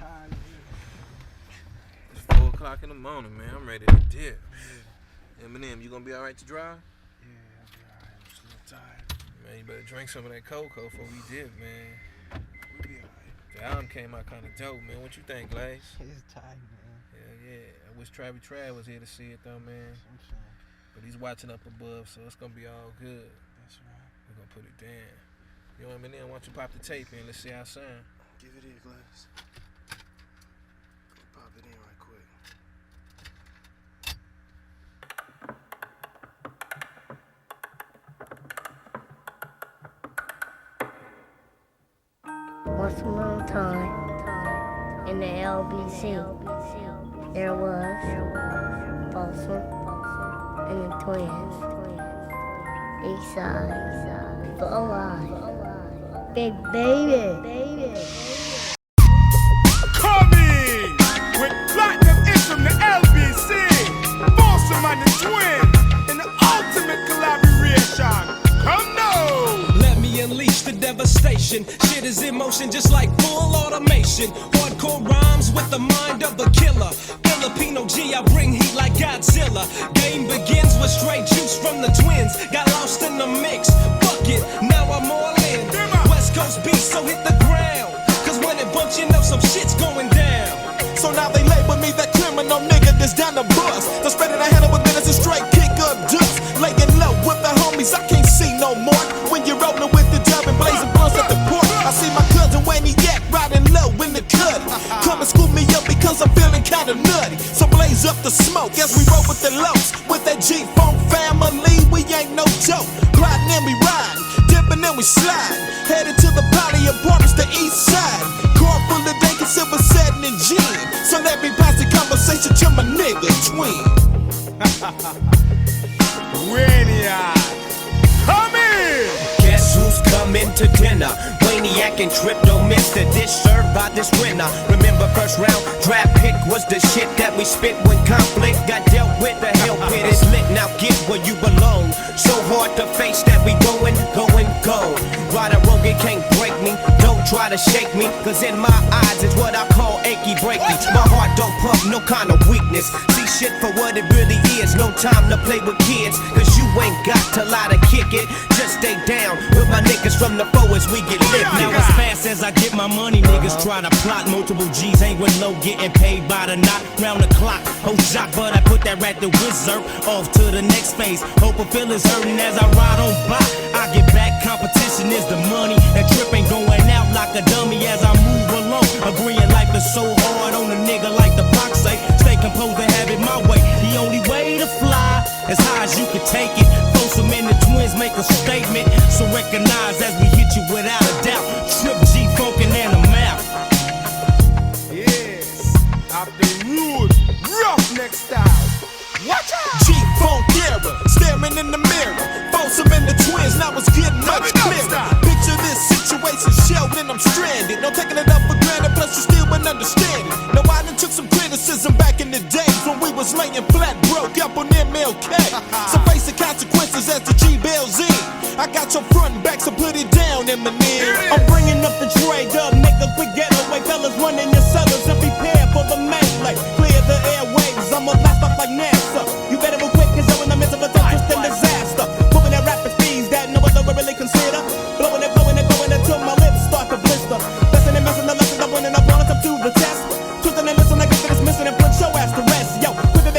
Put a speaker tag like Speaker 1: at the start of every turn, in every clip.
Speaker 1: tired.
Speaker 2: It's 4 o'clock in the morning, man. I'm ready to dip. Yeah. Eminem, you gonna be alright to drive?
Speaker 1: Yeah, I'll be alright. I'm just a little tired.
Speaker 2: Man, you better drink some of that cocoa before we dip, man.
Speaker 1: We'll be alright.
Speaker 2: The album came out kind of dope, man. What you think, Glaze?
Speaker 1: It's tight, man.
Speaker 2: Hell yeah. I wish Travis Trav was here to see it, though, man.
Speaker 1: I'm saying.
Speaker 2: But he's watching up above, so it's gonna be all good.
Speaker 1: That's right.
Speaker 2: We're gonna put it down. You know, Eminem, why don't you pop the tape in? Let's see how it sound.
Speaker 1: Give it here, Glass. Pop it in right quick.
Speaker 3: Once upon a time, in the LBC, there was Foesum and the twins. East side, for alive. Big baby.
Speaker 4: Coming with platinum is from the LBC. Foesum and the twins in the ultimate collaboration. Come now.
Speaker 5: Let me unleash the devastation. Shit is in motion just like full automation. Hardcore rhymes with the mind of a killer. Filipino G, I bring heat like Godzilla. Game begins with straight juice from the twins. Got lost in the mix. Fuck it, now I'm all in. West Coast beat, so hit the ground. Cause when it bumps, you know some shit's going down.
Speaker 4: So now they label me that criminal nigga that's down the bus. The spread of the handle with minutes and straight kick up dust. Laying low with the homies, I can't see no more. When you're rolling with the dub and blazing blunts at the port, I see my cousin Whaniac riding low in the cut. Come and scoop me up because I'm feeling kinda nutty. So blaze up the smoke as we roll with the lows. With that G-Funk family, we ain't no joke. Riding and we riding, dipping and we sliding. Headed to the Poly Apartments, the east side. Car full of Dakin, silver setting and gin. So let me pass the conversation to my nigga twin. Whaniac, come in.
Speaker 5: Guess who's coming to dinner? Whaniac and Trip don't miss the dish served by this winner. Remember first round draft pick was the shit that we spit when conflict got dealt with. The hell pit is lit, now get where you belong. So hard to face that we going. Ryder Rogan can't break me, don't try to shake me. Cause in my eyes it's what I call achy breaky. My heart don't pump no kind of weakness. See shit for what it really is. No time to play with kids, cause you ain't got to lie to kick it. Just stay down with my niggas from the foe as we get lit. Now as fast as I get my money, niggas try to plot. Multiple G's ain't with low, getting paid by the knot. Round the clock, oh jock, but I put that rat the wizard off to the next phase. Hope a feeling's hurting as I ride on by. I get back, competition is the money. That Trip ain't going out like a dummy as I move along. Agreeing life is so hard on a nigga like the Fox say. Stay composed and have it my way. The only way to fly as high as you can take it. Foesum and the twins make a statement. So recognize as we hit you without a doubt. Trip G funkin' and a mouth.
Speaker 4: Yes, off the rude, roughneck style. Watch out! G-Funk era, staring in the mirror. Foesum and the twins, now it's getting much clearer. Picture this situation, shelled and I'm stranded. No taking it up for granted, plus you still wouldn't understand it. No, I done took some criticism back in the days when we was laying flat, broke up on MLK. So face the consequences as the G-Bells in. I got your front and back, so put it down, Eminem.
Speaker 5: I'm bringing up the trade up, nigga, quick getaway. Fellas running your cellars and prepare for the melee. Clear the airwaves, I'm a blast off like NASA. You better move quick, cause I'm in the midst of a terrorist and disaster. Moving at rapid speeds that no other would really consider. Blowing it, going until my lips start to blister. Lesson and messing the lessons I'm winning, I'm running up to the test. Twisting and listen, I get this missing and put your ass to rest. Yo,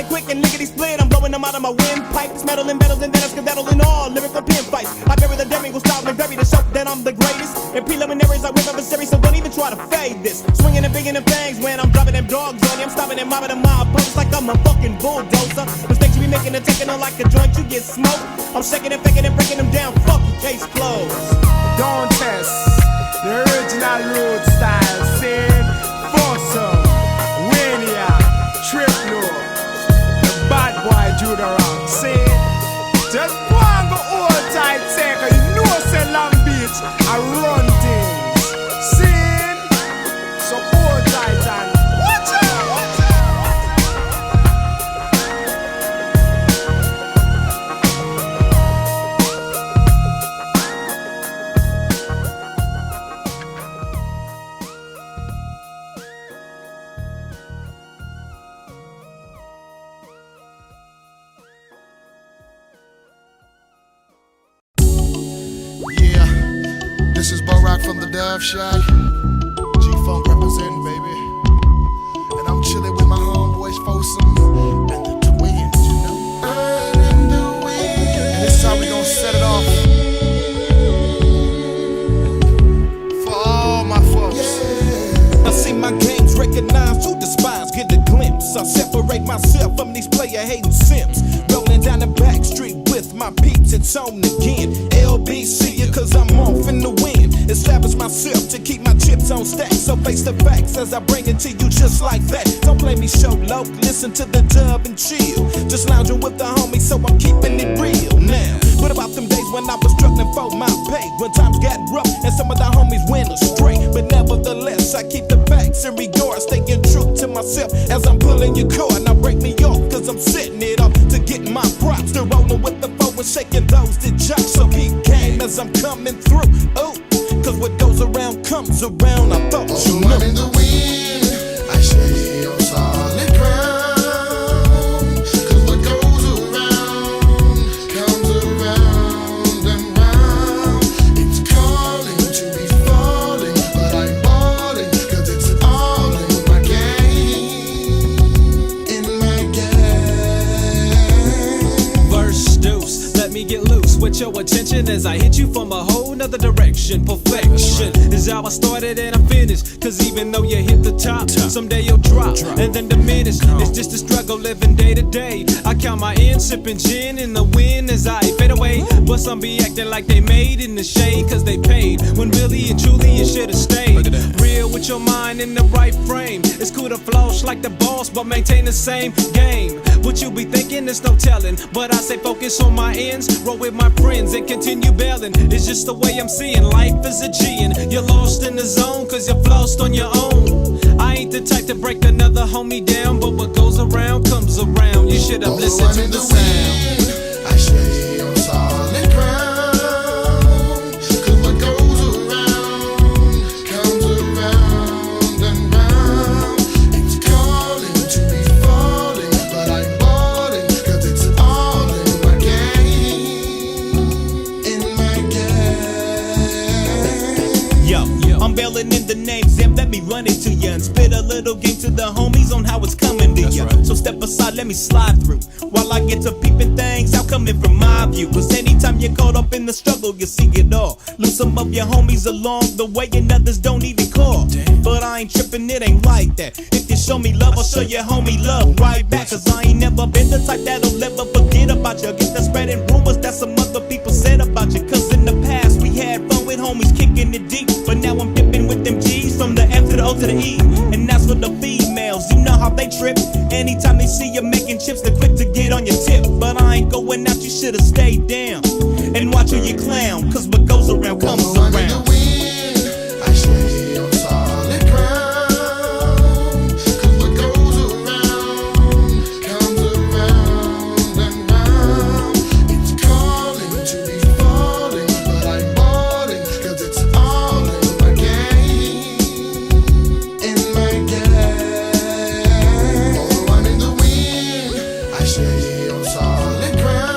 Speaker 5: quick and lickety split, I'm blowing them out of my windpipe. Metal and battles and then I skedaddle in all lyrical pin fights. I bury the demon, will stop and bury the show that I'm the greatest. And preliminaries I whip up a series, so don't even try to fade this. Swinging and bigging them fangs when I'm dropping them dogs on you. I'm stopping them mobbing them mob opponents like I'm a fucking bulldozer. Mistakes you be making and taking them like a joint, you get smoked. I'm shaking and faking and breaking them down, fuck you, case closed.
Speaker 4: Don't test the original road style. Sing Foesum, Whaniac, Trip Lord, the bad boy Judah Rock. Sing just go and go old tight take, cause you know say Long Beach I run things. Sing so old tight and watch out.
Speaker 1: Yeah, this is Bo Rock from the Dove Shack. G-Funk representing, baby. And I'm chilling with my homeboys Foesum and the twins, you know. And this is how we gon' set it off. For all my folks.
Speaker 4: I see my games recognized, who despise, get a glimpse. I separate myself from these player-hating simps. Rolling down the back street with my peeps, it's on again. LBC, yeah, cause I'm off in the wind. Establish myself to keep my chips on stack. So face the facts as I bring it to you just like that. Don't play me show low, listen to the dub and chill. Just lounging with the homies, so I'm keeping it real now. What about them days when I was struggling for my pay? When times got rough and some of the homies went astray. But nevertheless, I keep the facts in regard, staying true to myself as I'm pulling your cord. Now break me off, cause I'm setting it up to get my props. Still rolling with the foe and shaking those that jock. So keep game as I'm coming through. Ooh, cause what goes around comes around. I thought you knew.
Speaker 1: I'm in the wind, I stay on solid ground. Cause what goes around comes around and round. It's calling to be falling, but I'm balling. Cause it's all in my game. In my game.
Speaker 5: Verse deuce, let me get loose with your attention as I hit you from a whole nother direction. Perfection is how I started and I finished. Cause even though you hit the top, someday you'll drop and then diminish. It's just a struggle living day to day. I count my ends, sipping gin in the wind as I fade away. But some be acting like they made in the shade cause they paid, when really and truly you should've stayed real with your mind in the right frame. It's cool to floss like the boss but maintain the same game. What you be thinking is no telling, but I say focus on my ends, roll with my friends and continue bailing. It's just the way I'm seeing life as a G, and you're lost in the zone cause you're flossed on your own. I ain't the type to break another homie down, but what goes around comes around. You should have listened to the sound.
Speaker 1: I stay on solid ground. Cause what goes around comes around and round. It's calling to be falling, but I'm balling. Cause it's all in my game. In my game.
Speaker 4: Yo, I'm bailing in the name Zim, let me run it to ya and spit a little game to the homies on how it's coming to ya. So step aside, let me slide through while I get to peeping things out coming from my view. Cause anytime you're caught up in the struggle, you see it all. Lose some of your homies along the way and others don't even call. But I ain't tripping, it ain't like that. If you show me love, I'll show your homie love right back. Cause I ain't never been the type that'll ever forget about you. Get the spreading rumors that some other people said about you. Cause in the past we had fun with homies kicking it deep, but now I'm dipping with them G's from the F to the O to the E. And that's for the females, you know how they trip. Anytime they see you making chips, they're quick to get on your tip. But I ain't going out, you should've stayed down and watch who you clown. Cause what goes around comes
Speaker 1: I'm in the
Speaker 4: around.
Speaker 1: wind, I stay on solid ground. Cause what goes around comes around and round. It's calling to be falling, but I'm balling. Cause it's all in my game. In my game. Oh, I'm in the wind, I stay on solid ground.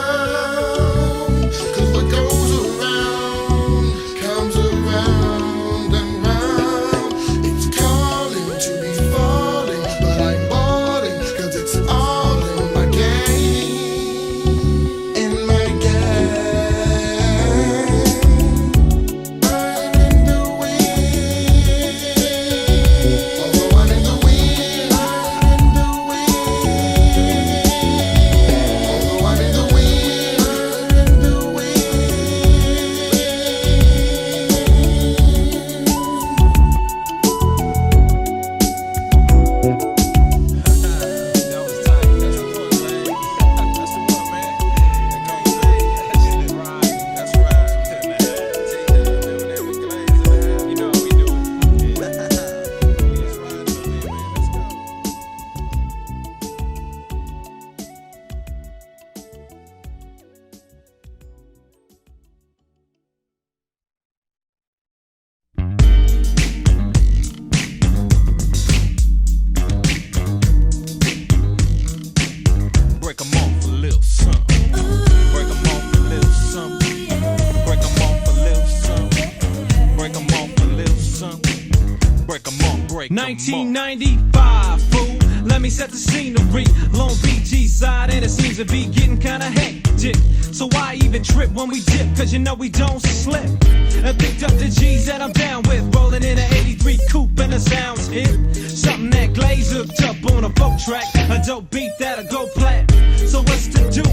Speaker 2: break
Speaker 6: 1995, fool. Let me set the scenery. Long Beach East side, and it seems to be getting kinda hectic. So why even trip when we dip? Cause you know we don't slip. And picked up the G's that I'm down with. Rolling in an 83 coupe and the sounds hit. Something that Glaze hooked up on a folk track. A dope beat that'll go plat. So what's to do?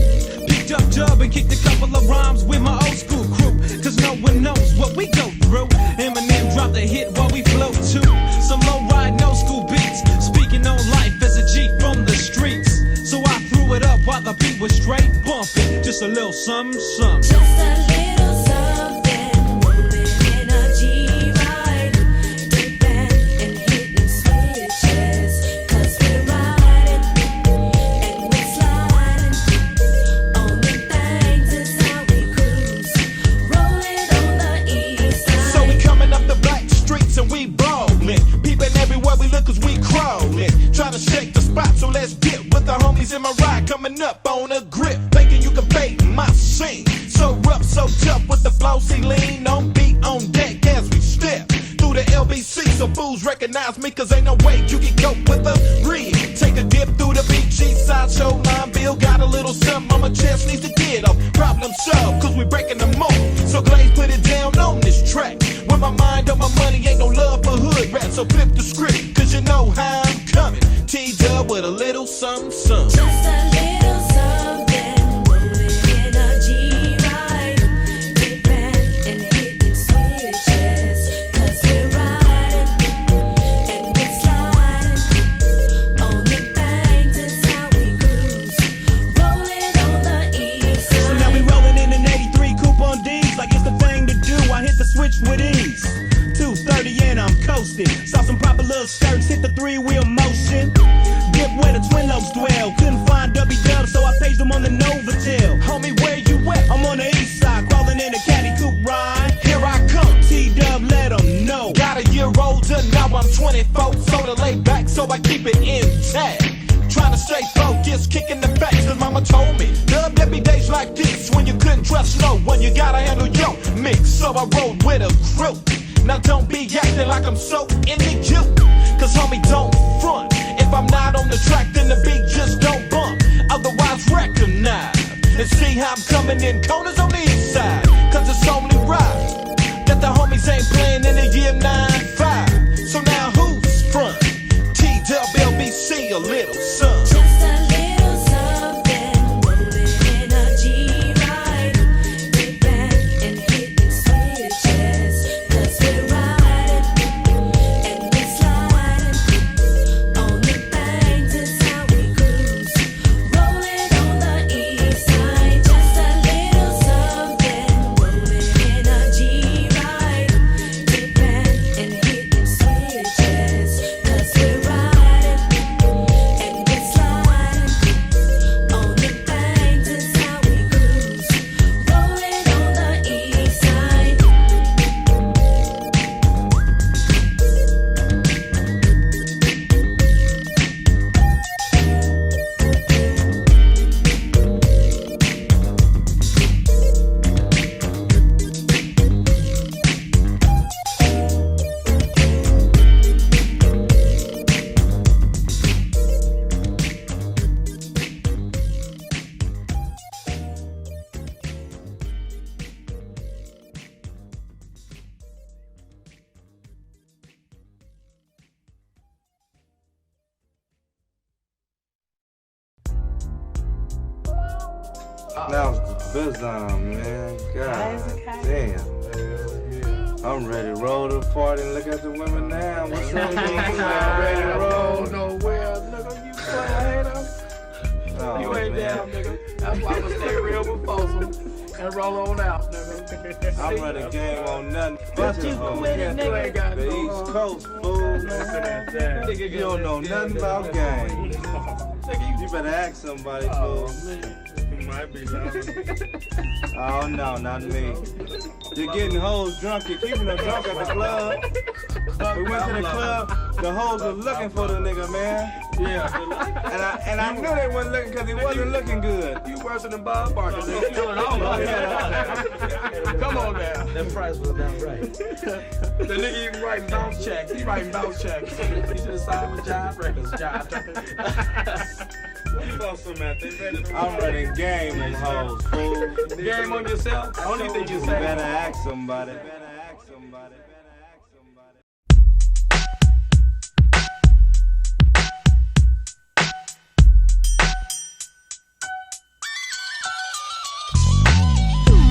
Speaker 6: Picked up dub and kicked a couple of rhymes with my old school crew. Cause no one knows what we go through. Eminem dropped a hit while we flow too. Some low ride, no school beats. Speaking on life as a G from the streets. So I threw it up while the beat was straight bumping. Just a little something, something.
Speaker 7: Just a little something, moving in a G-Ride. Dipping and hitting switches, cause we're riding and we're sliding. On the things is how we cruise, rolling on the east side.
Speaker 4: So we coming up the back streets and we ballin'. Peeping everywhere we look cause we crawlin'. Trying to shake the spot, so let's dip with the homies in my ride. Coming up on a grip, thinking you can bait my scene. So rough, so tough with the flow, see lean on beat on deck as we step through the LBC. So fools recognize me cause ain't no way you can go with a reed. Take a dip through the BG side, show line bill. Got a little something on my chest, needs to get off. Problem solved cause we breaking the mold. So Glaze put it down on this track. With my mind on my money, ain't no love for hood rats. So flip the script cause you know how I'm coming. T-Dub with a little something, something.
Speaker 7: Just a little something, moving in a G-Ride. Dipping and hitting switches, cause we're riding and we're sliding. On the things is how we cruise, rolling on the east side.
Speaker 6: So now we rolling in an 83 coupe on D's. Like it's the thing to do, I hit the switch with ease. 230 and I'm coasting. Saw some proper little skirts, hit the three-wheel motion. Dip where the Twin Oaks dwell. Couldn't find W-Dub, so I paged them on the Novotel.
Speaker 4: Homie, where you at?
Speaker 6: I'm on the east side, crawling in a caddy coupe ride.
Speaker 4: Here I come.
Speaker 6: T-Dub, let them know.
Speaker 4: Got a year older, now I'm 24. So to lay back, so I keep it intact. Trying to stay focused, kicking the facts, cause mama told me. Dub, there be days like this when you couldn't trust no one. You gotta handle your mix, so I rode with a crew. Now don't be acting like I'm so into you, cause homie don't front. If I'm not on the track, then the beat just don't bump. Otherwise recognize and see how I'm coming in corners on the east side. Cause it's only right that the homies ain't playing in the year 95. So now who's front? T-Dub, LBC, a little son.
Speaker 7: Just a little something, moving in a G-Ride. Dipping and hitting switches, cause we're riding and we're sliding. On the things is how we cruise, rolling on the east side. Just a little something, moving in a G-Ride. Dipping and hitting switches, cause we're riding and we're sliding. On the things is how we cruise, rolling on the east side.
Speaker 8: Now's the Foesum, man. God damn. I'm ready to roll the party and look at the women now. What's up, nigga? I'm ready to roll.
Speaker 2: nowhere, nigga. You playing hater?
Speaker 8: Oh,
Speaker 2: You ain't
Speaker 8: man.
Speaker 2: down, nigga. That's why I'm gonna stay real with Foesum and roll on out, nigga.
Speaker 8: I'm running game on nothing.
Speaker 2: But you quit it, nigga. You ain't got
Speaker 8: The
Speaker 2: no
Speaker 8: East Coast, fool.
Speaker 2: Nigga,
Speaker 8: You don't know nothing about game. You better ask somebody, fool.
Speaker 2: Might be loud.
Speaker 8: Oh no, not me. You're getting hoes drunk. You're keeping them drunk at the club. We went to the club. The hoes were looking for the nigga, man.
Speaker 2: Yeah.
Speaker 8: And I knew they wasn't looking because he wasn't looking good.
Speaker 2: You worse than Bob Barker. Nigga. Feeling all over. Come on now.
Speaker 9: That price was not right. The nigga even writing bounce checks. He writing bounce checks. He should have signed with Jive Records.
Speaker 8: I'm running game and hoes, fool.
Speaker 9: Game on yourself? I don't even think you say.
Speaker 8: Better ask somebody.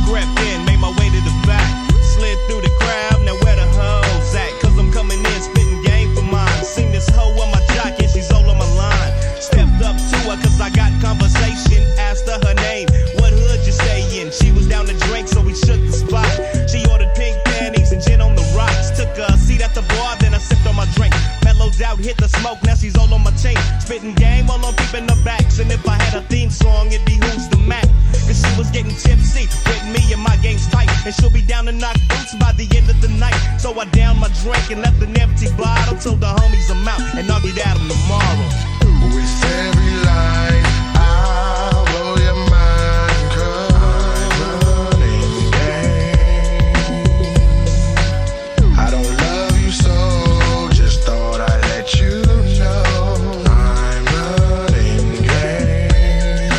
Speaker 5: Crept in, made my way to the back. Slid through the crowd, now where the hoes at? Cause I'm coming in, spitting game for mine. Seen this hoe on my jock and she's all on my line. Stepped up to her cause I got conversation. Asked her her name, what hood you stay in? She was down to drink so we shook the spot. She ordered pink panties and gin on the rocks. Took a seat at the bar, then I sipped on my drink. Mellowed out, hit the smoke, now she's all on my chain. Spitting game while I'm peeping the backs. And if I had a theme song, it'd be Who's the Mac? Cause she was getting tipsy with me and my game's tight. And she'll be down to knock boots by the end of the night. So I downed my drink and left an empty bottle. Told the homies I'm out and I'll get at them tomorrow.
Speaker 1: With every line, I'll blow your mind, 'cause I'm running game. I don't love you so, just thought I'd let you know I'm running game.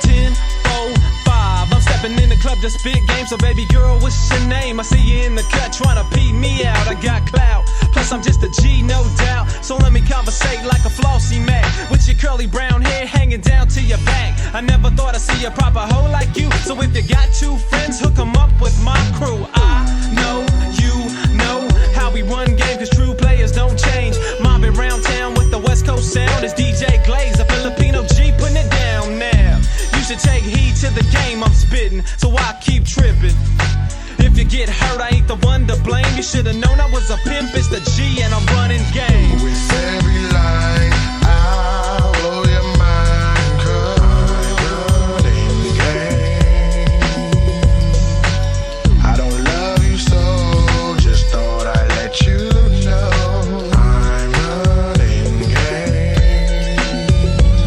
Speaker 6: 10, 4, 5. I'm stepping in the club to spit game. So baby girl, what's your name? I see you in the cut trying to pee me out. I got clout, plus I'm just a G, no doubt. So let me conversate like a flossy man, with your curly brown hair hanging down to your back. I never thought I'd see a proper hoe like you. So if you got two friends, hook 'em up with my crew. I know you know how we run game, cause true players don't change. Mobbing round town with the West Coast sound. It's DJ Glaze, a Filipino G, putting it down now. You should take heed to the game I'm spitting, so I keep tripping. If you get hurt, I ain't the one to blame. You should've known I was a pimp, it's the G and I'm running game.
Speaker 1: With every line, I'll blow your mind, 'cause I'm running game. I don't love you so, just thought I'd let you know I'm running game.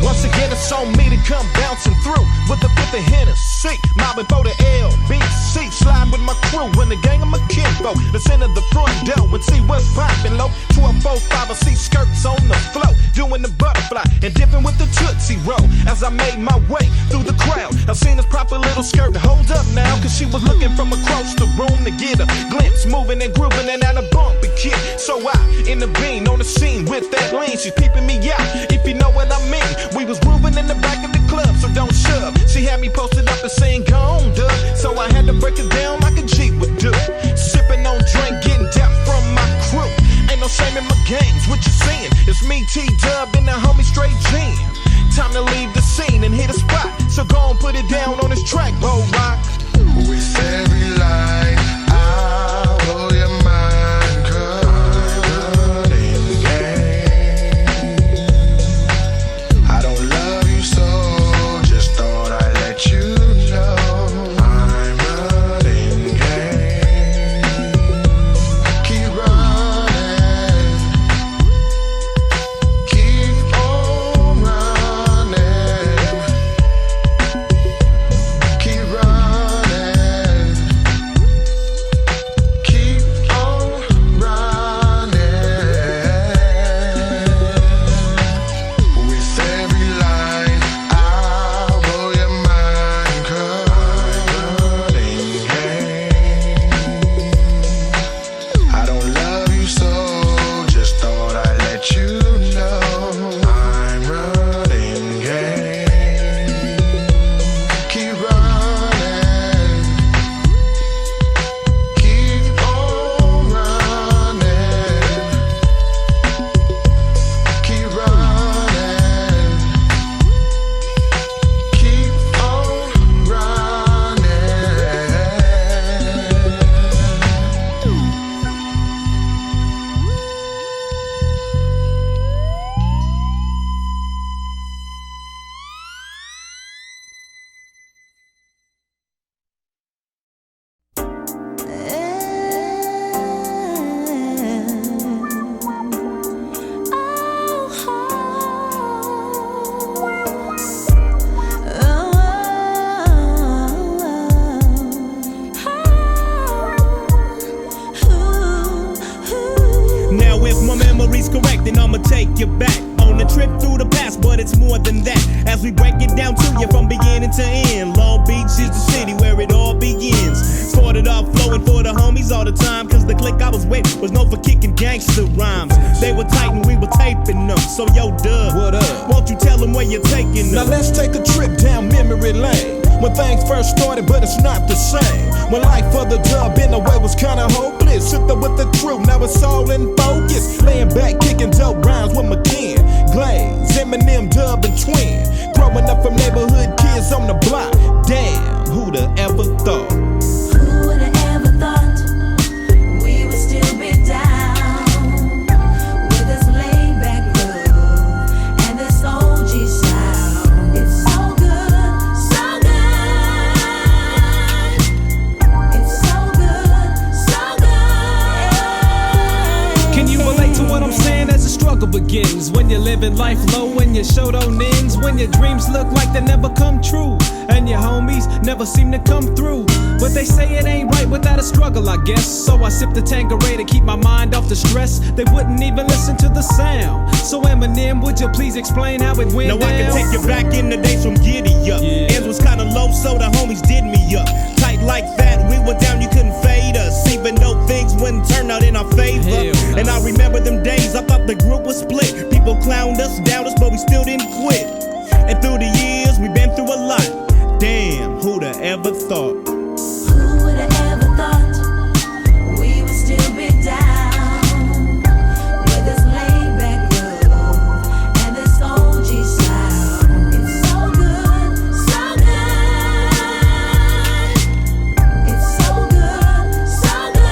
Speaker 5: Once again, it's on me to come bouncing through with the fifth of Hennessy, mobbing for the LBC, sliding with my crew when the gang of my kinfolk. Let's enter the front door and see what's poppin' low. 12, 4, 5, I see skirts on the floor, doing the butterfly and dipping with the Tootsie Roll. As I made my way through the crowd, I seen this proper little skirt. Hold up now, cause she was looking from across the room to get a glimpse, moving and grooving and at a bumpy kid. So I intervened on the scene with that lean. She's peeping me out, if you know what I mean. We was grooving in the back of the club, so don't shove. She had me posted up and saying, go on, duh. So I had to break it down like a G would do. Sipping on drink, getting down from my crew. Ain't no shame in my games, what you seeing? It's me, T-Dub, and the homie Straight Gene. Time to leave the scene and hit a spot. So go and put it down on this track, Bo Rock.
Speaker 1: With every line, I'll blow your mind, 'cause I'm running game. I don't love you so, just thought I'd let you know I'm running game. Keep running, keep on running, keep
Speaker 5: then I'ma take you back on a trip through the past, but it's more than that. As we break it down to you from beginning to end, Long Beach is the city where it all begins. Started off flowing for the homies all the time, cause the clique I was with was known for kicking gangster rhymes. They were tight and we were taping them. So yo, Doug, what up? Won't you tell them where you're taking them?
Speaker 4: Now let's take a trip down memory lane. When things first started, but it's not the same. When life for the dub in a way was kinda hopeless. Sipped up with the crew, now it's all in focus. Laying back, kicking dope rhymes with McKinn, Glaze, Eminem, Dub, and Twin. Growing up from neighborhood kids on the block. Damn, who'da ever thought?
Speaker 7: Who would have ever thought we would still be down with this laid back groove and this OG sound? It's so good, so good. It's so good, so good.
Speaker 6: Can you relate to what I'm saying as the struggle begins? When you're living life low, when your show don't ends, when your dreams look like they never come true, and your homies never seem to come through. But they say it ain't right without a struggle, I guess. So I sip the Tanqueray to keep my mind off the stress. They wouldn't even listen to the sound. So Eminem, would you please explain how it went
Speaker 5: Now
Speaker 6: down?
Speaker 5: I can take you back in the days from Giddy Up. Ends was kinda low, so the homies did me up. Tight like that, we were down, you couldn't fade us. Even though things wouldn't turn out in our favor.
Speaker 6: Hell no.
Speaker 5: And I remember them days, I thought the group was split. People clowned us, doubted us, but we still didn't quit. And through the years, we've been through a lot. Damn, who'da ever thought?
Speaker 7: Who would have ever thought we would still be down with this laid back groove and this OG sound? It's so good, so good. It's so good, so good.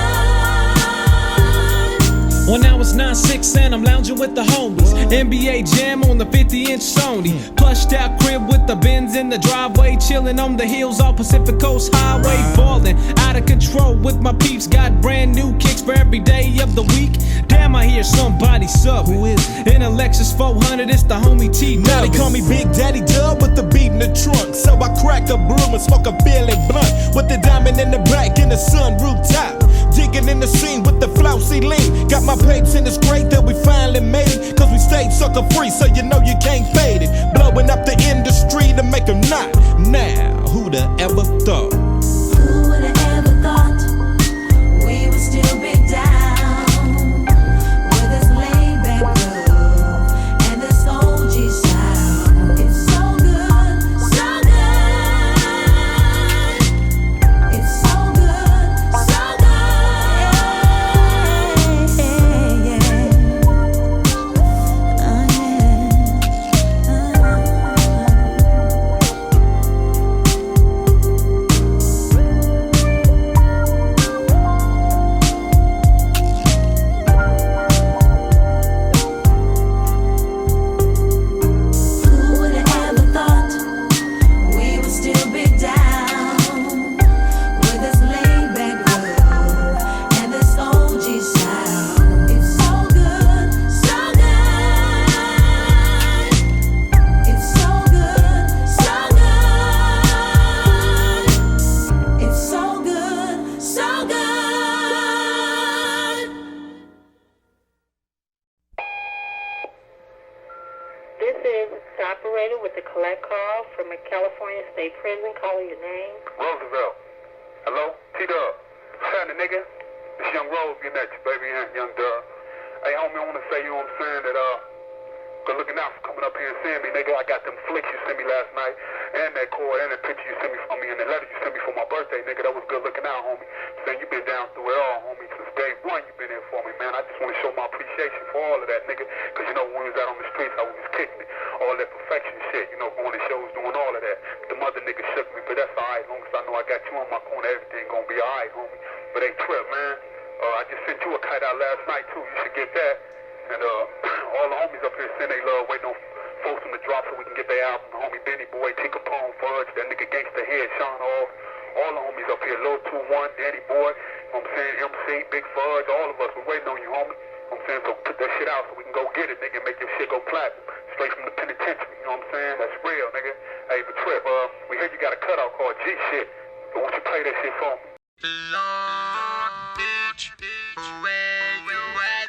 Speaker 6: Well, now it's 9-6 and I'm lounging with the homies. NBA Jam on the 50-inch Sony. Plushed out crib with the Benz in the driveway. Chilling on the hills off Pacific Coast Highway. Ballin' out of control with my peeps. Got brand new kicks for every day of the week. Damn, I hear somebody sub. Who is it? In a Lexus 400, it's the homie T.
Speaker 4: Now they call me Big Daddy Dub with the beat in the trunk. So I crack a broom and smoke a Philly blunt with the diamond in the back in the sunroof top. Digging in the scene with the flousy lean. Got my papes and it's great that we finally made it. Cause we stayed sucker free, so you know you can't fade it. Blowing up the industry to make them not. Now, who'da ever thought?
Speaker 7: Who would have ever thought we would still be down with this laid back groove and this OG sound? It's so good, so good. It's so good, so good. Yeah.
Speaker 10: This is the operator with the collect call from a California State Prison. Calling your name.
Speaker 11: Roosevelt. Hello? T-Dub. Sandy nigga. This Young Rose getting at you, baby, and Young Dub. Hey, homie, I want to say, you know what I'm saying, that, good looking out for coming up here and seeing me, nigga. I got them flicks you sent me last night, and that chord, and that picture you sent me for me, and the letter you sent me for my birthday, nigga. That was good looking out, homie. Saying you been down through it all, homie. Since day one, you been there for me, man. I just want to show my appreciation for all of that, nigga. Because, you know, when we was out on the streets, I was kicking it. All that perfection shit, you know, going to shows, doing all of that. The mother nigga shook me, but that's all right. As long as I know I got you on my corner, everything gonna be all right, homie. But hey, Trip, man, I just sent you a kite out last night, too. You should get that. And all the homies up here send they love, waiting on Foesum to drop so we can get their album. The homie Benny Boy, T Capone, Fudge, that nigga Gangsta Head, Sean Hall. All the homies up here, Lil 2-1, Danny Boy, you know what I'm saying, MC, Big Fudge, all of us, we're waiting on you, homie. You know what I'm saying, so put that shit out so we can go get it, nigga, and make your shit go platinum. Straight from the penitentiary, you know what I'm saying? That's real, nigga. Hey, but Trip, we heard you got a cutout called G-Skit. So won't you play that shit for me?
Speaker 12: Long Beach, where you at?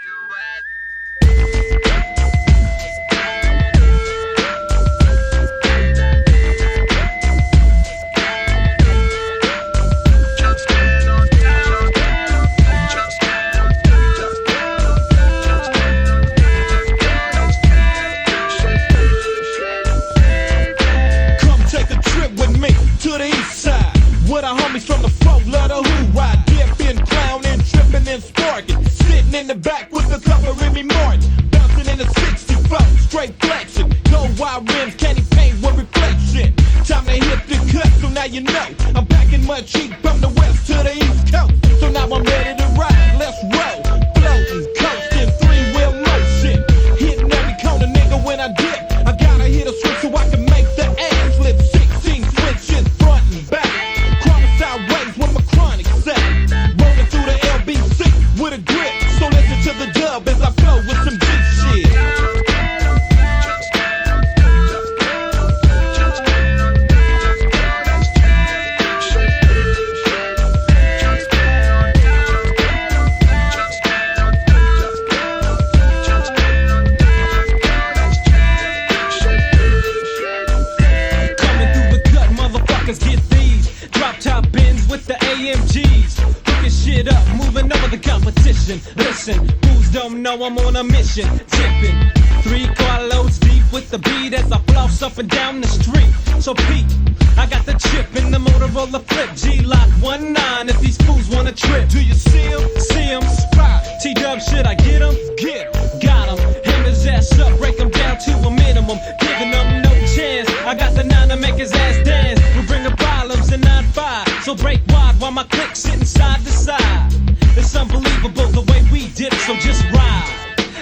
Speaker 6: shit up, moving over the competition. Listen, fools don't know I'm on a mission. Tipping 3 carloads deep with the beat as I floss up and down the street. So Pete, I got the chip in the Motorola flip. G-Lock 19 if these fools wanna trip. Do you see him? See him? Spot. T-Dub, should I get him? Get him. Got him. Him his ass up, break him down to a minimum. Giving them no chance. I got the 9 to make his ass dance. We bring the problems in 9-5. So break wide while my clique sitting side to side. It's unbelievable the way we did it, so just ride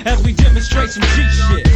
Speaker 6: as we demonstrate some G-Skit.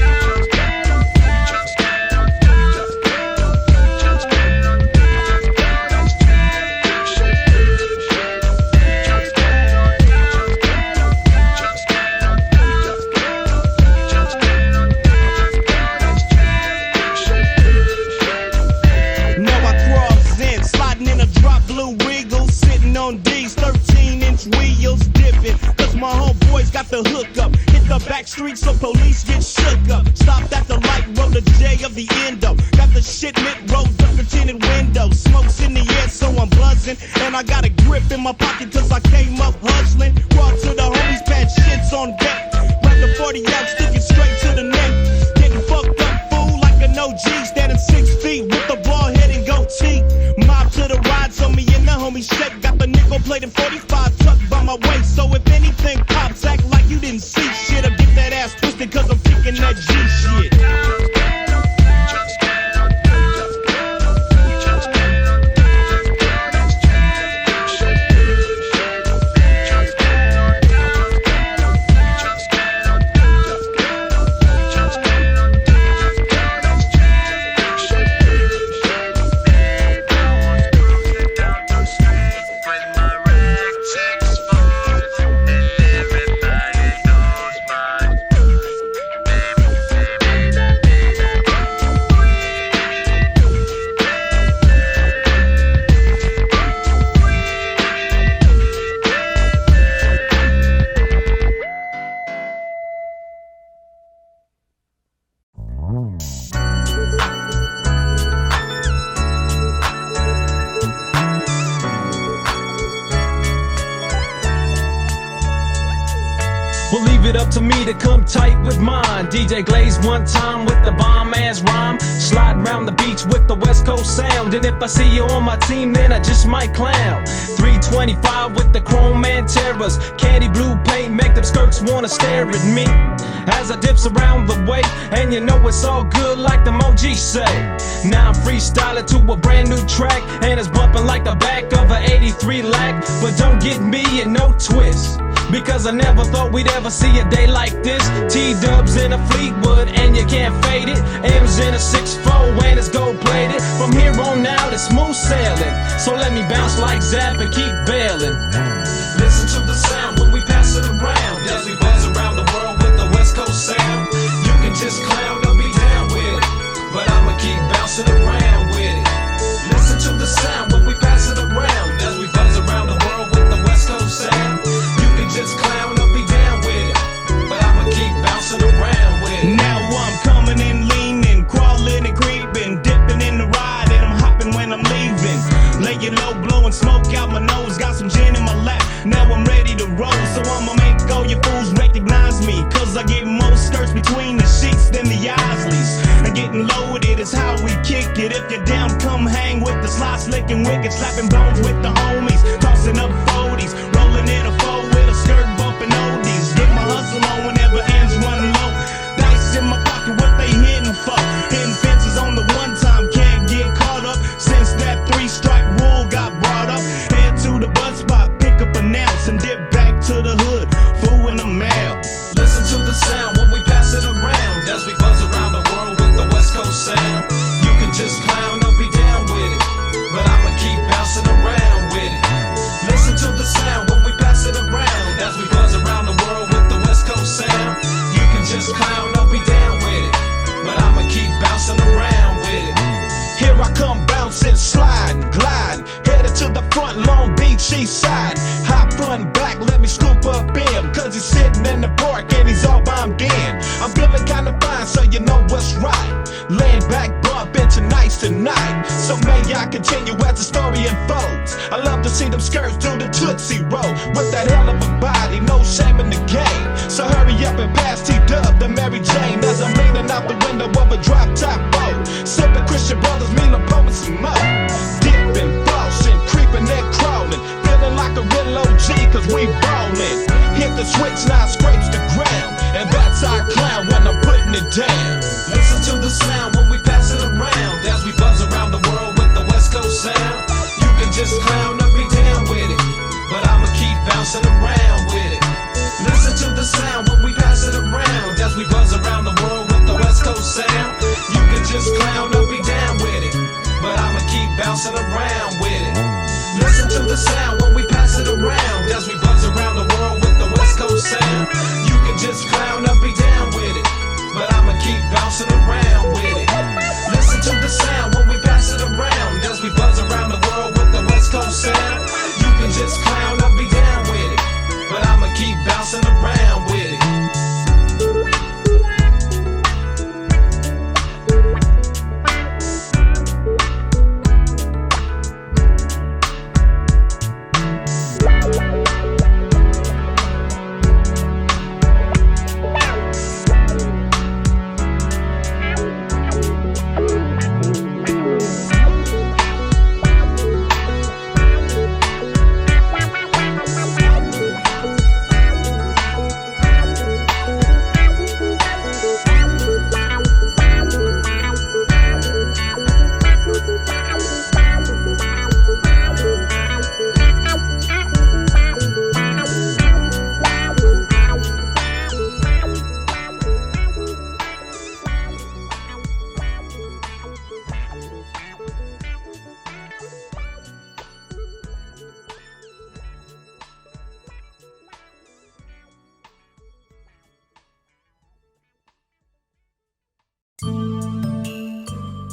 Speaker 4: Got the hook up, hit the back street so police get shook up. Stopped at the light, roll the J of the endo. Got the shit lit, rolled up the tinted windows. Smokes in the air, so I'm buzzing. And I got a grip in my pocket cause I came up hustling. Brought to the homies, pad shits on deck. Right the 40 out, stick it straight to the neck. Getting fucked up, fool, like an OG. Standing 6 feet with the bald head and goatee. Mob to the ride, so me and the homie shake. Got the nickel plated 45 tucked by my waist. So if anything pops, act like you didn't see shit. Or get that ass twisted cause I'm kicking that G-Skit.
Speaker 6: Well, leave it up to me to come tight with mine. DJ Glaze one time with the bomb-ass rhyme. Slide round the beach with the West Coast sound. And if I see you on my team, then I just might clown. 325 with the chrome man terrors. Candy blue paint make them skirts wanna stare at me as I dips around the way. And you know it's all good like the OG say. Now I'm freestyling to a brand new track, and it's bumping like the back of an 83 lac. But don't get me in no twist, because I never thought we'd ever see a day like this. T-Dubs in a Fleetwood and you can't fade it. M's in a 6'4" and it's gold plated. From here on out it's smooth sailing. So let me bounce like Zap and keep bailing. Listen to the sound when we pass it around as we buzz around the world with the West Coast sound. You can just clown, don't be down with it, but I'ma keep bouncing around with it. Listen to the sound when we pass it around as we buzz around the world with the West Coast sound. Just clown up, be down with it, but I'ma keep bouncing around with it.
Speaker 4: Now I'm coming in leaning, crawling and creeping, dipping in the ride and I'm hopping when I'm leaving. Laying low, blowing smoke out my nose, got some gin in my lap, now I'm ready to roll. So I'ma make all you fools recognize me, cause I get more skirts between the sheets than the Isleys. And getting loaded is how we kick it. If you're down, come hang with the sly, slick and wicked, slapping bones with the homies, tossing up 40s, rolling in a 4 with a skirt bumping oldies. Get my hustle on whenever ends run low. Dice in my pocket, what they hitting for? Hitting fences on the one time, can't get caught up. Since that 3-strike rule got brought up, head to the bus spot, pick up an ounce and dip back to the hood, fool in the mail.
Speaker 6: Listen to the sound when we pass it around as we buzz around the world with the West Coast sound. You can just clown or be down with it, but I'ma keep bouncing around with it.
Speaker 4: see them skirts do the Tootsie Roll. With that hell of a body, no shame in the game. So hurry up and pass T-Dub to Mary Jane as I'm leaning out the window of a drop-top boat. Sipping Christian Brothers, Mila blowing some more. Dipping, flossing, creeping and crawling. Feeling like a real OG cause we ballin'. Hit the switch, now scrapes the ground. And that's our clown when I'm putting it down. Listen to the sound when we pass it around. As we buzz around the world with the West Coast sound. You can just clown or be down with it, but I'ma keep bouncing around with it. Listen to the sound when we pass it around. As we buzz around the world with the West Coast sound. You can just clown or be down with it, but I'ma keep bouncing around with it. Listen to the sound when we pass it around. As we buzz around the world with the West Coast sound. You can just clown or be down with it, but I'ma keep bouncing around with it. Listen to the sound when we pass it around. As we buzz around the world with the West Coast sound. You can just clown or be down with it, but I'ma keep bouncing around with it.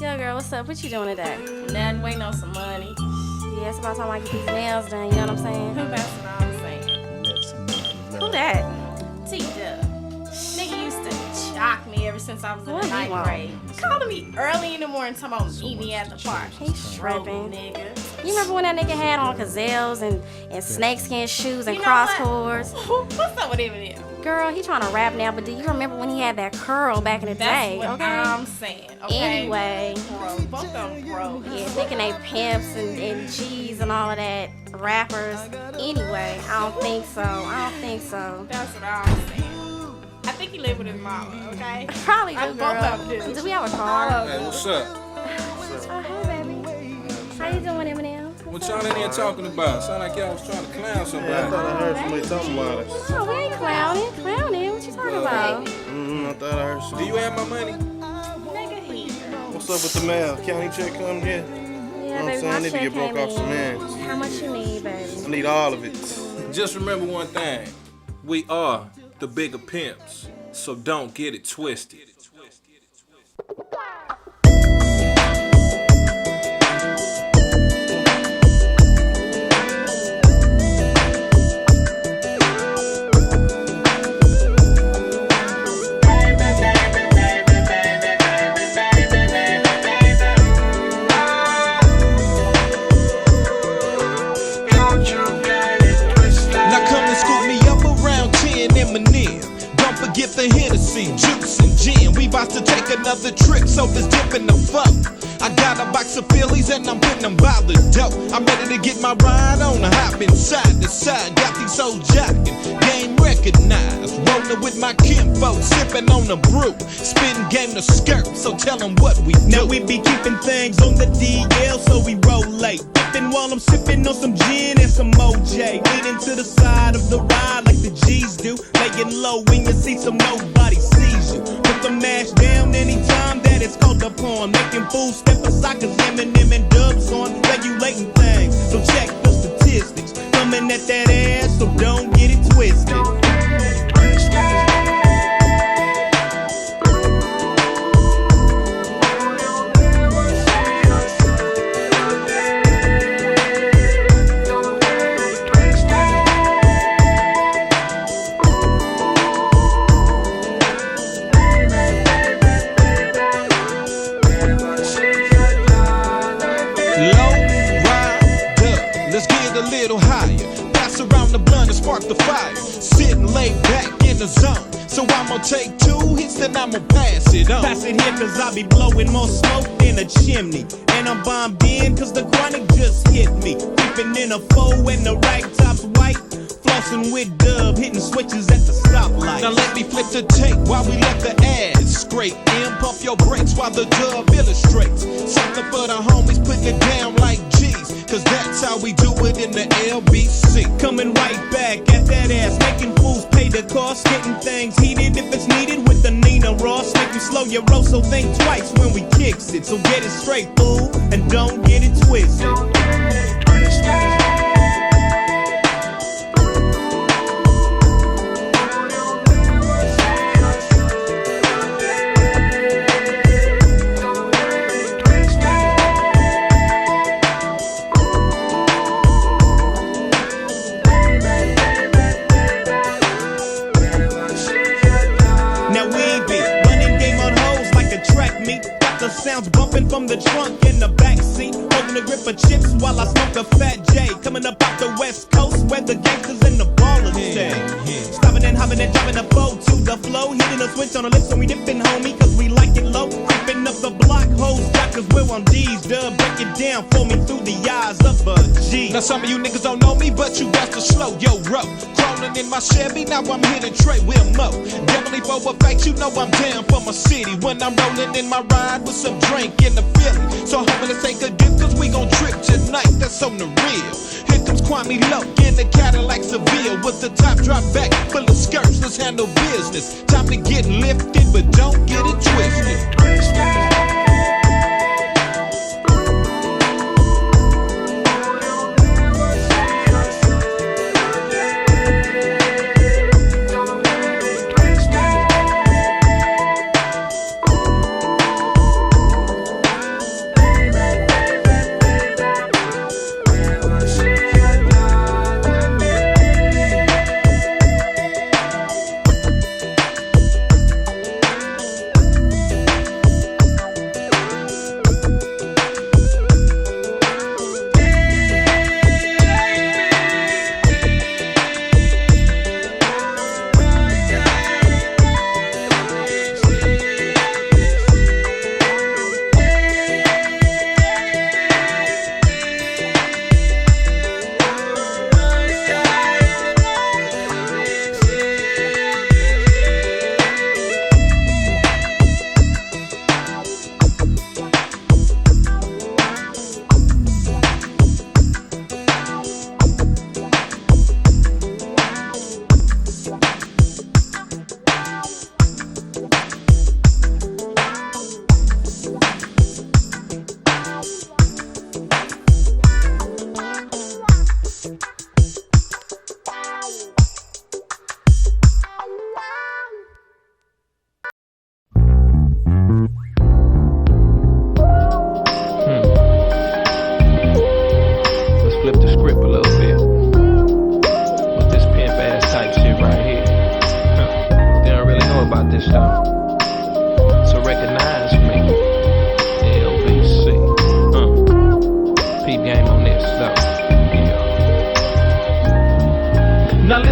Speaker 12: Yo, girl, what's up? What you doing today?
Speaker 13: Nothing, waiting on some money.
Speaker 12: Yeah, it's about time I get these nails done, you know what I'm saying?
Speaker 13: That's what I'm saying.
Speaker 12: Who that?
Speaker 13: T-Dub. Nigga used to shock me ever since I was in
Speaker 12: What
Speaker 13: the
Speaker 12: he
Speaker 13: ninth
Speaker 12: want?
Speaker 13: grade. Calling me early in the morning talking about meet me at the park.
Speaker 12: He's tripping.
Speaker 13: Nigga.
Speaker 12: You remember when that nigga had on gazelles and snakeskin shoes and
Speaker 13: You know
Speaker 12: cross
Speaker 13: what?
Speaker 12: cords?
Speaker 13: What's up with him and him?
Speaker 12: Girl, he trying to rap now, but do you remember when he had that curl back in the
Speaker 13: That's
Speaker 12: day?
Speaker 13: what
Speaker 12: Okay.
Speaker 13: I'm saying. Okay.
Speaker 12: Anyway.
Speaker 13: Bro, both of them bro.
Speaker 12: Yeah, thinking they pimps and G's and all of that. Rappers. Anyway, I don't think so.
Speaker 13: That's what I'm saying. I think he lived with his mama, okay?
Speaker 12: Probably do,
Speaker 13: Both
Speaker 12: girl.
Speaker 13: of them do.
Speaker 12: Do we have a car?
Speaker 2: Hey, what's up?
Speaker 12: Oh, hey, baby. How you doing, Eminem?
Speaker 2: What y'all in here talking about? Sound like y'all was trying to clown somebody.
Speaker 14: Yeah, I thought I heard somebody talking about it.
Speaker 12: Oh, we ain't clowning. What you talking about?
Speaker 14: I thought I heard something.
Speaker 2: Do you have my money?
Speaker 13: Nigga, he.
Speaker 14: What's up with the mail? County check come yet?
Speaker 12: Yeah,
Speaker 14: You know what I'm
Speaker 12: baby,
Speaker 14: saying? I
Speaker 12: my
Speaker 14: need to
Speaker 12: check
Speaker 14: get broke
Speaker 12: came
Speaker 14: off some
Speaker 12: in.
Speaker 14: mans.
Speaker 12: How much you need, baby?
Speaker 14: I need all of it.
Speaker 2: Just remember one thing. We are the bigger pimps, so don't get it twisted.
Speaker 4: Now come and scoop me up around 10 Eminem. Don't forget the Hennessy, juice and gin. We about to take another trip, so let's dip in the fuck. I got a box of Phillies and I'm putting them by the dope. I'm ready to get my ride on, hopping side to side. Got these hoes jocking, game recognized. Rolling with my kinfolk, sipping on the brew. Spitting game to skirt, so tell them what we do.
Speaker 15: Now we be keeping things on the DL, so we roll late. Dipping while I'm sipping on some gin and some OJ. Leaning to the side of the ride like the G's do. Laying low when you see some nobody sees you. Put the mash down anytime that it's called upon. Making fools step aside cause Eminem and Dubs on. Regulating things, so check the statistics. Coming at that ass, so don't get it twisted.
Speaker 4: spark the fire. Sitting laid back in the zone. So I'm gonna take 2 hits, then I'm gonna pass it on.
Speaker 15: Pass it here cause I be blowing more smoke than a chimney. And I'm bombed in cause the chronic just hit me. Creeping in a 4 and the rag top's white. Flossing with Dub, hitting switches at the stoplight.
Speaker 4: Now let me flip the tape while we let the ads scrape. And pump your brakes while the Dub illustrates. Something for the homies, putting it down like G's. Cause that's how we do it in the LBC.
Speaker 15: Coming right back at that ass, making fools pay the cost. Getting things heated if it's needed with the Nina Ross. Make you slow your roll, so think twice when we kicks it. So get it straight, fool, and don't get it twisted. Sounds bumping from the trunk in the backseat. Holding the grip of chips while I smoke a fat J. Coming up out the west coast where the gangsters and the ballers stay. Stopping and hopping and dropping the foe to the flow. Hitting a switch on the lips when we dipping, homie, cause we like it low. Creeping up the block, hoes got cause we're on D's. Dub, break it down for me through the eyes of a G.
Speaker 4: Now some of you niggas don't know me, but you got to slow your rope. Crawling in my Chevy, now I'm here to trade with Mo. Definitely for a fact, you know I'm down for my city. When I'm rolling in my ride with some drink in the Philly. So homie, let's take a dip, cause we gon' trip tonight, that's on the real. Here comes Kwame Loke in the Cadillac Seville. With the top drop back, full of skirts, let's handle business. Time to get lifted, but don't get it twisted.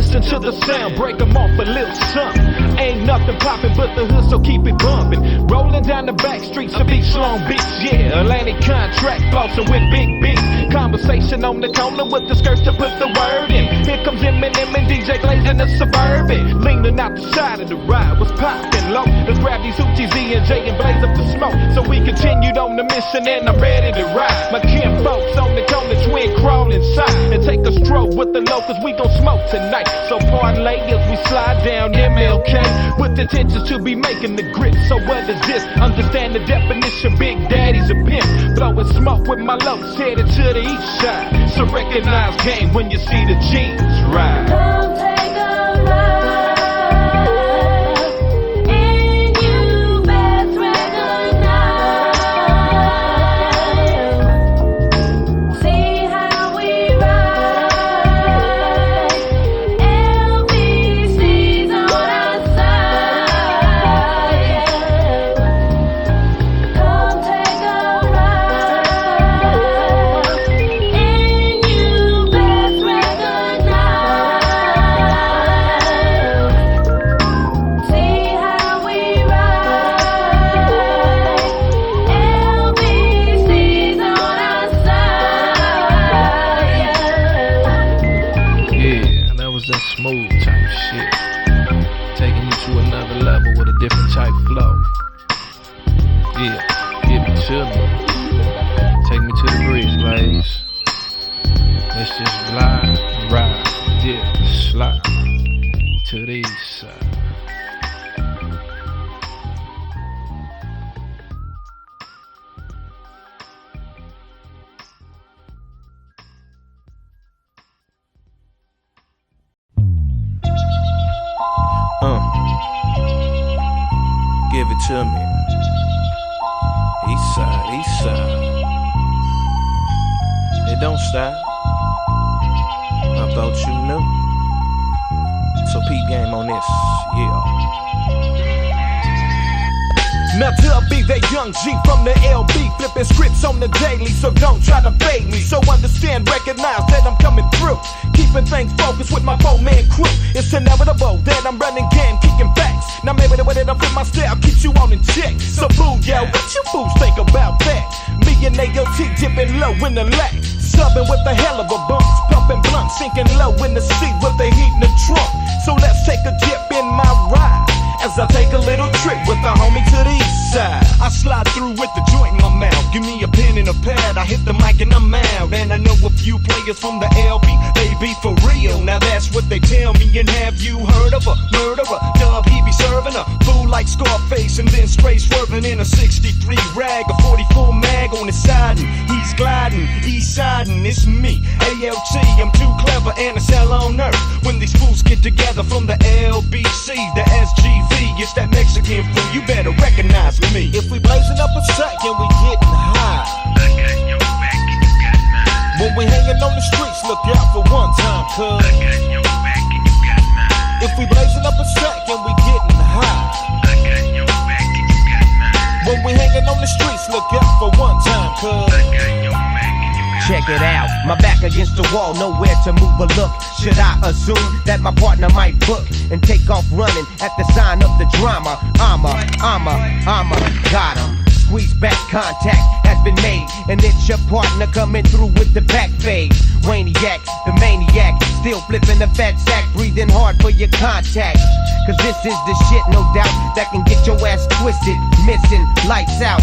Speaker 16: listen to the sound, break them off a little something. Ain't nothing poppin' but the hood, so keep it bumpin'. Rolling down the back streets of East Long Beach, yeah. Atlantic contract, bossin' with big beats. Conversation on the corner with the skirts to put the word in. Here comes Eminem and DJ Glazing the Suburban. Leaning out the side of the ride, was poppin' low. Let's grab these hoochies, E and J, and blaze up the smoke. So we continued on the mission and I'm ready to ride. My camp folks on the corner, twin crawl inside and take a stroll with the locals. We gon' smoke tonight. So parlay as we slide down MLK with intentions to be making the grit. So what is this? Understand the definition. Big Daddy's a pimp, blowing smoke with my locs headed to the east side. So recognize game when you see the jeans ride.
Speaker 7: Come take a ride, and you best recognize. See how we ride. LBC's on our side. Come take a ride, and you best recognize.
Speaker 16: was that smooth type shit, taking you to another level with a different type flow. Yeah, give it to me. Take me to the bridge, Blaze. Let's just glide, ride, dip, slide to the east side. Give it to me. East side, east side. It don't stop. I thought you knew. So peep game on this, yeah.
Speaker 15: Now to be that young G from the LB, flipping scripts on the daily, so don't try to fade me. So understand, recognize that I'm coming through, keeping things focused with my 4-man crew. It's inevitable that I'm running game, kicking backs. Now maybe the way that I fit my style keeps you on in check. So boo, yeah, what you fools think about that? Me and AOT dipping low in the lack, subbing with a hell of a bumps, pumping blunt, sinking low in the seat with the heat in the trunk. So let's take a dip in my ride as I take a little trip with the homie to the east side. I slide through with the joint in my mouth. Give me a pen and a pad, I hit the mic and I'm out. And I know a few players from the LB, they be for real. Now that's what they tell me. And have you heard of a murderer? Dub, he be serving a fool like Scarface and then spray swerving in a 63 rag, a 44 mag on his side. And he's gliding, east siding, it's me, ALT. I'm too clever and it's hell on earth when these fools get together from the LBC, the SGV. It's that Mexican food, you better recognize me. If we blazing up a sack and we getting high, I got your back and you got mine. When we hanging on the streets, look out for one time, cuz I got your back and you got mine. If we blazing up a sack and we getting high, I got your back and you got mine. When we hanging on the streets, look out for one time, cuz I got your back and you got mine.
Speaker 5: Check it out, my back against the wall, nowhere to move or look. Should I assume that my partner might book and take off running at the sign of the drama? Got him. Squeeze back, contact has been made, and it's your partner coming through with the back fade. Waniac, the maniac, still flipping the fat sack, breathing hard for your contact. Cause this is the shit, no doubt, that can get your ass twisted, missing, lights out.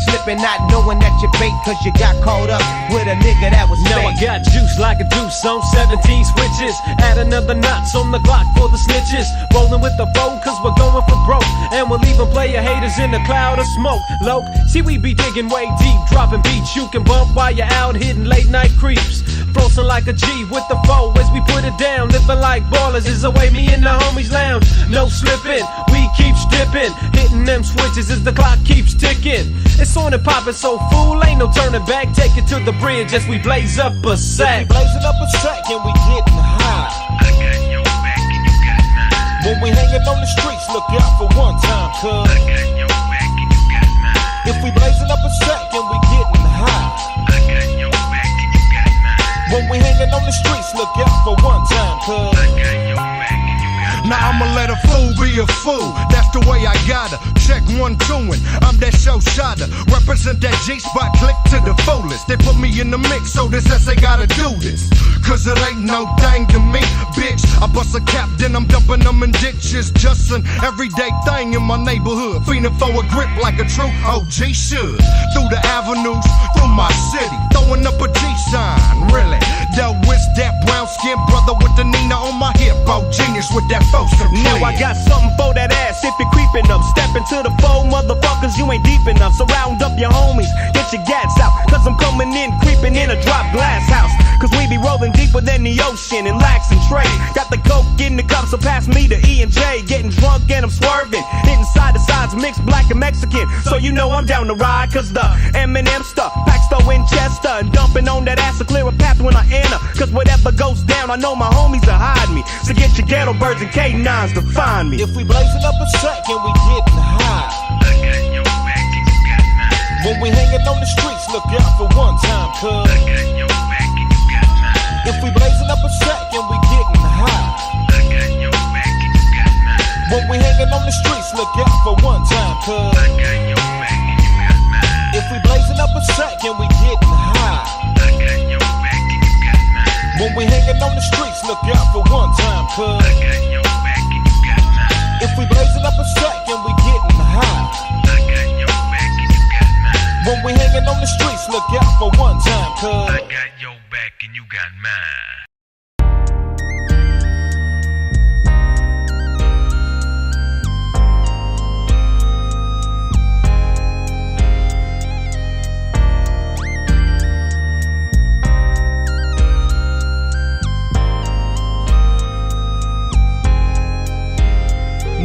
Speaker 5: Slipping, not knowing that you're bait, cause you got caught up with a nigga that was
Speaker 6: Now
Speaker 5: fake.
Speaker 6: I got juice like a deuce on 17 switches. Add another notch on the Glock for the snitches. Rolling with the foe, cause we're going for broke. And we'll even player haters in a cloud of smoke. Low, see we be digging way deep, dropping beats you can bump while you're out hitting late night creeps. Frozen like a G with the foe as we put it down. Living like ballers is the way me and the homies lounge. No slipping, we keep stripping, hitting them switches as the clock keeps ticking. It's on and poppin', so fool, ain't no turning back. Take it to the bridge as we blaze up a sack.
Speaker 15: We blazing up a sack and we getting high. I got your back and you got mine. When we hanging on the streets, look out for one time, cuz I got your back and you got mine. If we blazing up a sack and we getting high, I got your back and you got mine. When we hanging on the streets, look out for one time, cuz I got your back and you got mine.
Speaker 1: Now I'ma let a fool be a fool. That's the way I gotta. Check 1, 2, and I'm that show shotter. Represent that G-Spot, click to the fullest. They put me in the mix, so this essay gotta do this. Cause it ain't no thing to me, bitch. I bust a cap, then I'm dumping them in ditches. Just an everyday thing in my neighborhood. Feeling for a grip like a true OG should. Through the avenues, through my city. Throwing up a G-sign, really. Dealt with that brown skin brother with the Nina on my hip. Oh, genius with that Foesum.
Speaker 15: Now I got something for that ass if you're creeping up. Step into the fold, motherfuckers, you ain't deep enough. So round up your homies, get your gats out. Cause I'm coming in, creeping in a drop glass house. Cause we be rolling deeper than the ocean and lax and trade. Got the coke in the cup, so pass me the E and J. Getting drunk and I'm swerving, hitting side to sides, mixed black and Mexican. So you know I'm down to ride, cause the M&M stuff, Paxto Winchester, and dumping on that ass to clear a path when I enter. Cause whatever goes down, I know my homies will hide me. So get your ghetto birds and K9s to find me. If we blazing up a sack and we getting high, I got your back and you got mine. When we hanging on the streets, look out for one time, cuz I got your back and you got mine. If we blazing up a sack and we getting high, I got your back and you got mine. When we hanging on the streets, look out for one time, cuz I got your back and you got mine. If we blazing up a sack and we getting high, I got your back and you got mine. When we hanging on the streets, look out for one time, cuz I got your back and you got mine. If we blazing up a sack and we getting high, I got your back and you got mine. When we hanging on the streets, look out for one time, cuz I got your back and you got mine.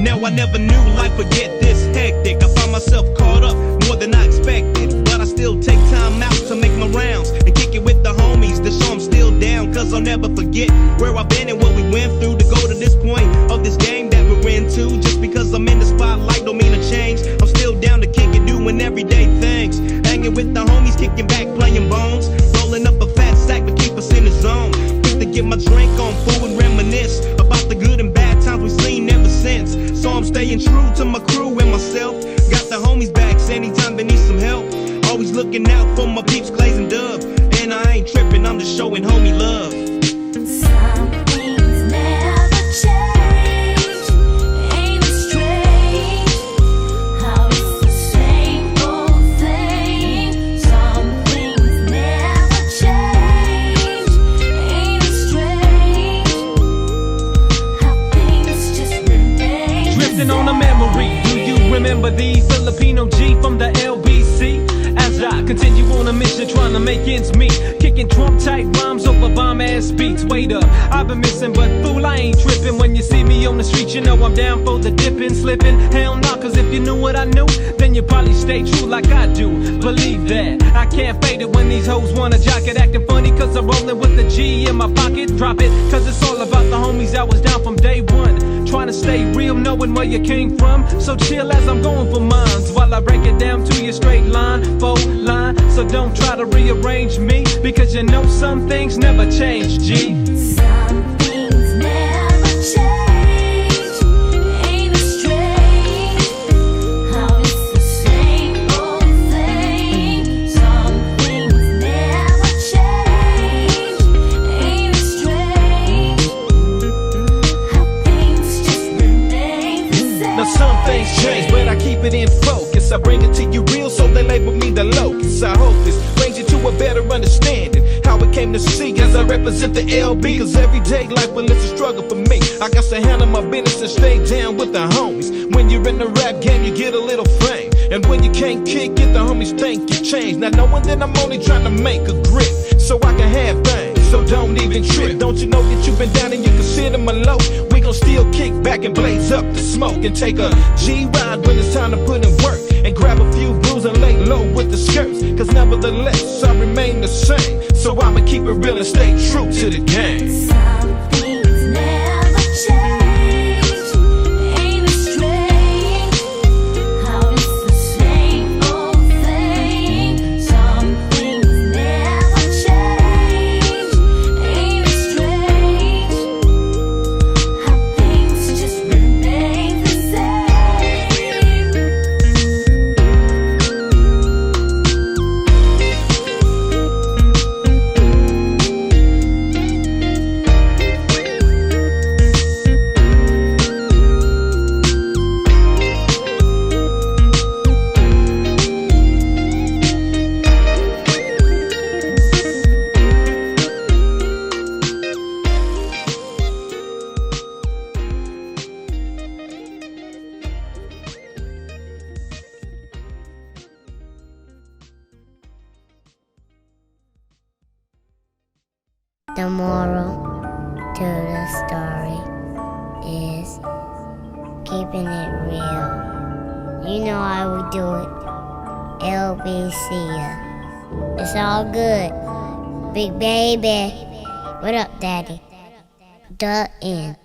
Speaker 15: Now I never knew life would get this hectic. I find myself caught up more than I expected, but I still take time out to make my rounds and kick it with the homies to show I'm still down, cause I'll never forget where I've been and what we went through to go to this point of this game that we're into. Just because I'm in the spotlight don't mean a change. I'm still down to kick it, doing everyday things, hanging with the homies, kicking back, playing bones, rolling up a fat sack to keep us in the zone. Quick to get my drink on, fool, and reminisce about the good and bad times we've seen ever since. So I'm staying true to my crew and myself. Got the homies backs anytime they need some help. Always looking out for my peeps, Clays and Dub. And I ain't tripping, I'm just showing homie love.
Speaker 7: Some things never change. Ain't it strange how it's the same old thing? Some things never change. Ain't it strange how things just remain?
Speaker 6: Drifting on a memory. Do you remember the Filipino G from the LBC? As I continue on a mission trying to make ends meet, kicking Trump type rhymes over bomb ass beats. Wait up, I've been missing, but fool, I ain't tripping. When you see me on the street, you know I'm down for the dipping, slipping. Hell nah, cause if you knew what I knew, then you probably stay true like I do. Believe that, I can't fade it when these hoes wanna jock it, acting funny cause I'm rolling with the G in my pocket. Drop it, cause it's all about the homies that was down from day one. Trying to stay real, knowing where you came from. So chill as I'm going for mines, while I break it down to your straight line, full line. So don't try to rearrange me, because you know some things never change, G.
Speaker 7: Some things never change. Ain't it strange how it's the same old thing? Some things never change. Ain't it strange how things just remain the same?
Speaker 15: Now some things change, but I keep it in focus. I bring it to you real, so they label me the locust. I hope this brings you to a better understanding how it came to see as I represent the LB. Cause everyday life, well, it's a struggle for me. I got to handle my business and stay down with the homies. When you're in the rap game, you get a little fame, and when you can't kick it, the homies think you changed. Now knowing that I'm only trying to make a grip so I can have things, so don't even trip. Don't you know that you've been down and you consider my low? We gon' still kick back and blaze up the smoke and take a G-ride when it's time to put in work, and grab a few brews and lay low with the skirts. Cause nevertheless, I remain the same, so I'ma keep it real and stay true to the game.
Speaker 7: Some things never change. Ain't it strange how it's the same old thing? Some things never change. Ain't it strange how things just remain the same?
Speaker 3: The moral to the story is keeping it real. You know how we do it. LBC. It's all good. Big baby. What up, daddy? The end.